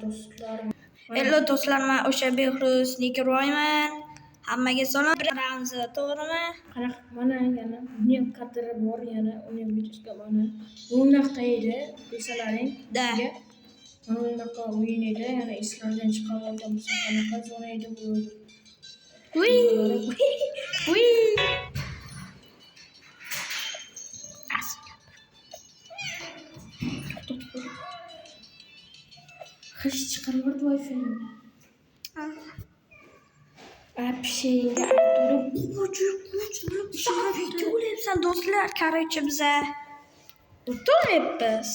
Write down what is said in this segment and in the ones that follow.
do'stlar. Hello do'stlar, men o'sha Behruz Nikiroyman. Hammaga salom beramiz, to'g'rimi? Qaraq, mana yana uning qadri bor, yana uning videosiga mana o'ynaqa edi, bilsalaring. Da. Mana unaqa o'yin edi, yana Islandiyadan chiqib olganmiz, qanaqa zona edi bu. Uy! Uy! Hiç çıkarmadı Wi-Fi'ni. Şeyinga aytdim. Sana video olayapsan do'stlar, qaraychi biza. O'tirmayapmiz.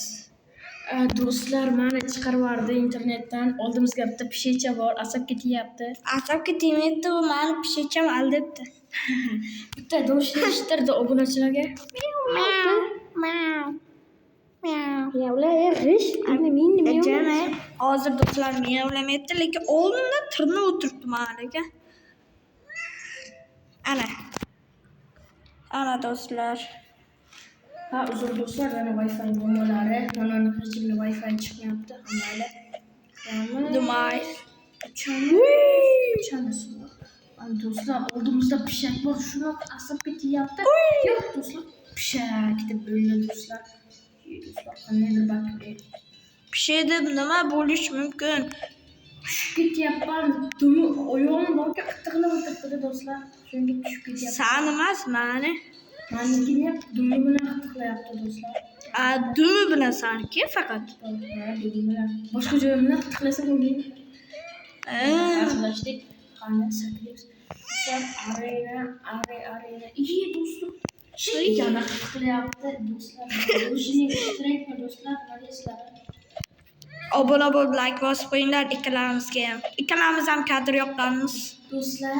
Do'stlar, mana chiqarib internetdan. Oldimizga bitta pishecha bor, asab ketyapti. Asab ketyapti, u meni pishecham aldabdi. Bitta do'stlar eshittirdi obunachilarga. Miyavla, g'ish. Jana, hozir do'stlar miyavlamayapti, lekin oldinda tirnab o'tiribdi managa. Ana do'stlar. Uzr do'stlar, yana Wi-Fi muammolari. Mana hech kimda Wi-Fi chiqmayapti, hammalar. Dumay. Chanasi bor. Do'stlar, oldimizda pishak bor, shuni asab ketyapti. Yo'q do'stlar, pishak deb bo'ldi do'stlar. Do'stlar, qandaydir bakteriya. Pishak nima bo'lishi mumkin? Tushib ketyapman. Dumi oyog'im borga qittiqlab o'tiribdi do'stlar. Shunga tushib ketyapman. San emas, mani. Meniki dumi bilan qittiqlayapti do'stlar. Dumi bilan sanki faqat. Boshqa joyimdan qittiqlasa bo'lmaydi. Arkadaşlar, qanday saklaymiz? Do'stlar, arena. İyi do'stlar. Yana qittiqlayapti do'stlar. O'shining ishtirokmi do'stlar, qarasizlar. Obuna bo'lib, like bosib qo'yinglar ikkalamizga ham. Ikkalamiz ham kadr yoqqanmiz. Do'stlar,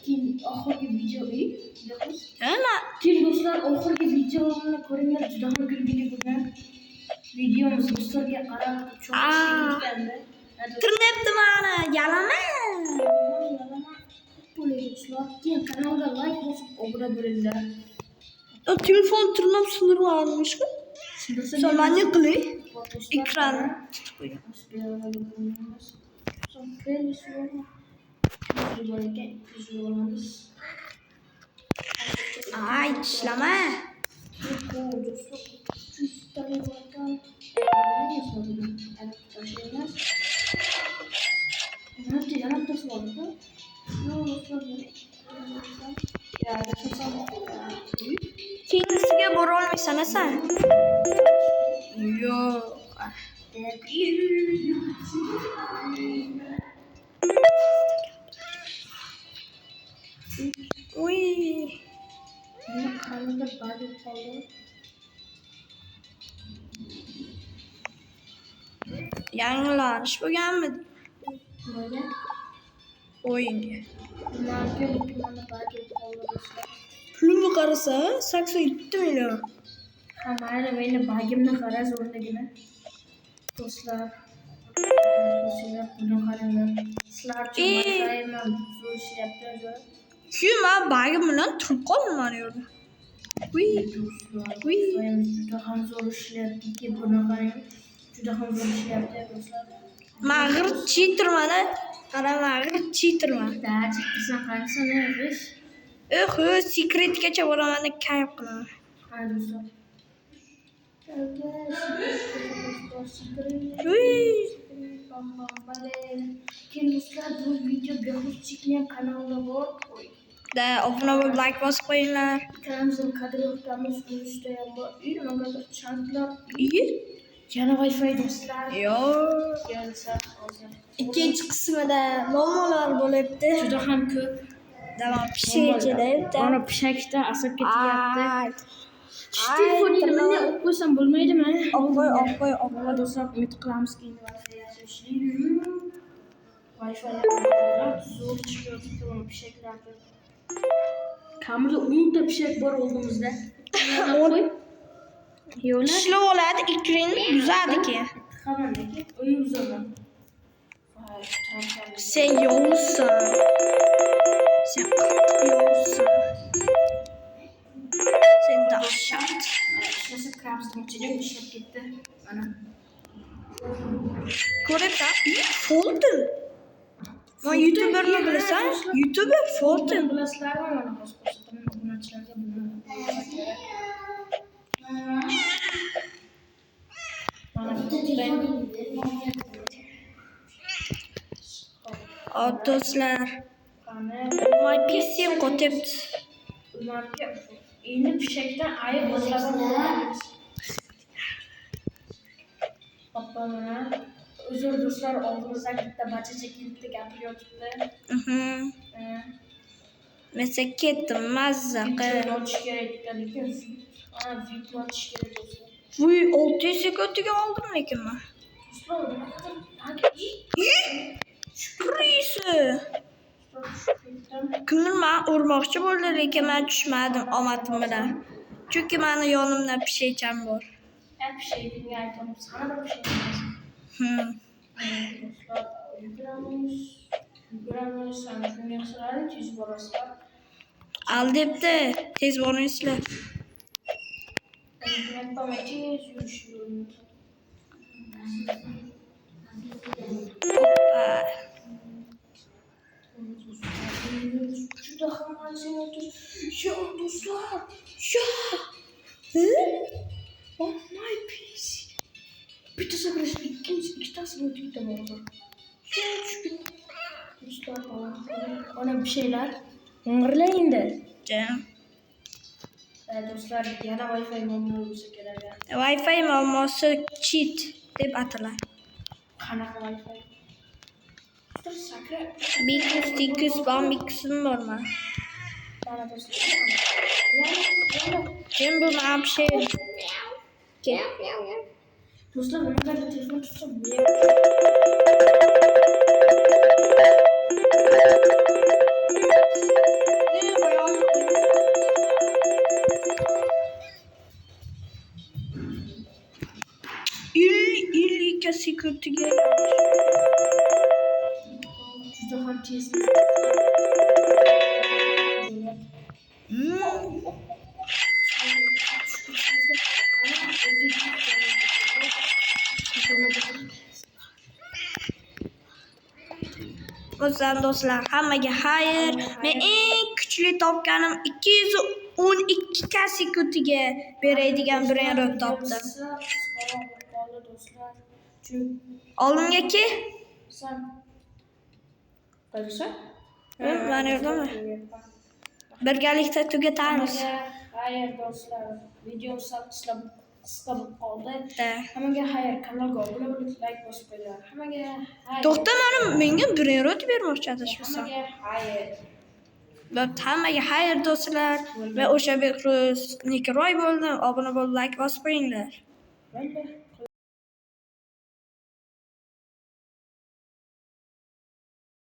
keyin oxirgi videoyi yo'qmiz. Ana. Keyin do'stlar, oxirgi videoni ko'ringlar, juda ham kulgili bo'lgan. Videomiz do'stlarga qarab cho'q ketgandi. Tirnabdi meni, yalama. Do'stlar, keyin kanalga like bosib obuna bo'linglar. Telefon tirnab sindirganmishmi? Sonra ne qilay? Ekran tutib qo'ying. Ay, ishlama. Keyinisiga bora olmaysan sen? Yo'q. Uy. Kanalda bari qoldi. Yangilanish bo'lganmi? Nega? O'yinga. Menga mana bari qoldi do'stlar. Pulni qarasa 87 million. Mayli, meni bagimni qaraz o'rnigina. Do'stlar, buni qaranglar. Sizlar uchun Wi-Fi'm zo'r ishlayapti. Men bagim bilan turib qoldim mana yerda. Uy. Juda ham zo'r ishlayapti. Buni qarang. Juda ham zo'r ishlayapti do'stlar. Mag'ir cheaterman-a. Qara mag'ir cheaterman. Da, cheatersan qarasana, g'ish. Secretgacha boraman, kayf qilaman. Ha do'stlar. Keyin do'stlar, bu video Behruzchikning kanalida bor. Da, obuna bo'lib, like bosib qo'yinglar. Kanalimizni qadr yo'qamiz, unishda ham bor. Nimagadir chantlar. Iyi. Yana Wi-Fi do'stlar. Yo'q. Kelsa hozir. Ikkinchi qismida muammolar bo'lyapti. Juda ham ko'p. Davom pishaychilayapti. Mana pishakda asab ketyapti. Telefonini bunday olib qo'ysam bo'lmaydimi? Olib qo'y. Do'stlar, umid qilamiz keyin Wi-Fi ishlaydi. Wi-Fi zo'r chiqyapti mana pishaklarga. Kamida 10 ta pishak bor oldimizda. Qo'y. Yo'la. Ishli oladi, ekran buzadi keyin. Hamandagi uning buzadi. Sen yovuzsan. Sen qattiq yovuzsan. Sen dahshat. Ishlasib kiramiz, ichida ishlab ketdi. Mana. Ko'ryapsan? Fulton. Men YouTuberni bilasan? YouTuber Fulton. Bilasizlarmi? Mana hozir ko'rsataman obunachilarga buni. Mana Do'stlar, qani my PC qo'tyapti. ularga endi pishakdan ayib boshlab Papa mana uzr do'stlar oldimizda bitta bachacha kelibdi gapirayotibdi. Mesa ketdim mazza qilib. Yotish kerak lekin video yotish kerak do'stlar. Voy 600 sekundiga oldim lekin men. Shukrisu. Kimdir men urmoqchi bo'ldi lekin men tushmadim omadim bilan. Chunki meni yonimda pishaycham bor. Pishayga aytamiz. Sana bir pishay. Do'stlar, yuguramiz. Sana shunga xislarni tez borasizlar. Al debdi, tez borasizlar. Internet pamatiz yurish yo'lini. Hoppa. Juda hammasini o'tir. Yo do'stlar. Yo. Oh my PC. Bitta sakrash, ikkitasi o'tibdi hozir. Do'stlar, mana bir şeyler. Ng'irlaydi. Jam. Do'stlar, yana Wi-Fi muammo bo'lsa kerak. Wi-Fi muammosi cheat deb ataladi. Qanaqa Wi-Fi? Do'stlar, sakra. Bikus tikus bormi? Mana do'stlar. Men bu bir şey. Do'stlar, bunaqa telefon tutsam İlk sekundiga. juda ham tez. O'zdan do'stlar, hammaga xayr. Men eng kuchli topganim 212 sekundiga beradigan brenrot topdim. Oldimga-ki? Sen qayersan? Mana yerdaman. Birgalikda tugatamiz. Xayr do'stlar, video qisqa bo'lib qoldi. Da. Hammaga xayr, kanalga obuna bo'lib, like bosib qo'yinglar. Hammaga xayr. To'xta, menga brenrot bermoqchi adashmasam. Hammaga xayr. Hammaga xayr do'stlar. Men o'sha Behruz Nikiroy bo'ldim. Obuna bo'lib, like bosib qo'yinglar. Mayli.